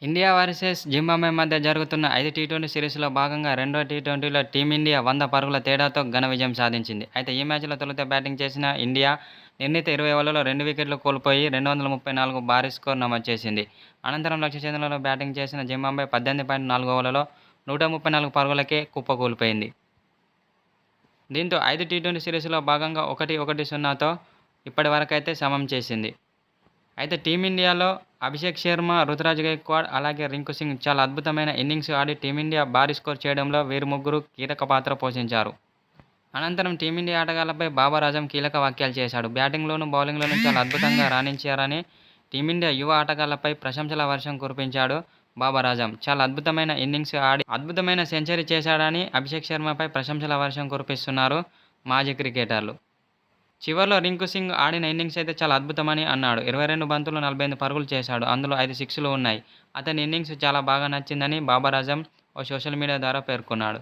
India versus Zimbabwe మధ్య జరుగుతున్న 5 T20 సిరీస్‌లో భాగంగా రెండో టీ20లో టీమిండియా 100 పరుగుల తేడాతో ఘన విజయం సాధించింది. అయితే ఈ మ్యాచ్‌లో తొలుత బ్యాటింగ్ చేసిన ఇండియా నిర్ణీత 20 ఓవర్లలో 2 వికెట్లు కోల్పోయి 234 భారీ స్కోరు నమోదు చేసింది. అనంతరం లక్ష్య ఛేదనలో బ్యాటింగ్ చేసిన జింబాబ్వే 18.4 ఓవర్లలో 134 పరుగులకే కుప్పకూలిపోయింది. దీంతో 5 టీ20 సిరీస్‌లో భాగంగా 1-0తో ఇప్పటివరకైతే సమం చేసింది. అయితే టీమిండియాలో అభిషేక్ శర్మ, రుతురాజ్ గైక్వాడ్, అలాగే రింకు సింగ్ చాలా అద్భుతమైన ఇన్నింగ్స్ ఆడి టీమిండియా భారీ స్కోరు చేయడంలో వీరు ముగ్గురు కీలక పాత్ర పోషించారు. అనంతరం టీమిండియా ఆటగాళ్లపై బాబర్ ఆజం కీలక వ్యాఖ్యలు చేశాడు. బ్యాటింగ్లోనూ, బౌలింగ్లోనూ చాలా అద్భుతంగా రాణించారని టీమిండియా యువ ఆటగాళ్లపై ప్రశంసల వర్షం కురిపించాడు బాబర్ ఆజం. చాలా అద్భుతమైన ఇన్నింగ్స్ ఆడి అద్భుతమైన సెంచరీ చేశాడని అభిషేక్ శర్మపై ప్రశంసల వర్షం కురిపిస్తున్నారు మాజీ క్రికెటర్లు. చివర్లో రింకు సింగ్ ఆడిన ఇన్నింగ్స్ అయితే చాలా అద్భుతమని అన్నాడు. 22 బంతుల్లో 48 పరుగులు చేశాడు. అందులో 5 సిక్స్‌లు ఉన్నాయి. అతని ఇన్నింగ్స్ చాలా బాగా నచ్చిందని బాబర్ ఆజం ఓ సోషల్ మీడియా ద్వారా పేర్కొన్నాడు.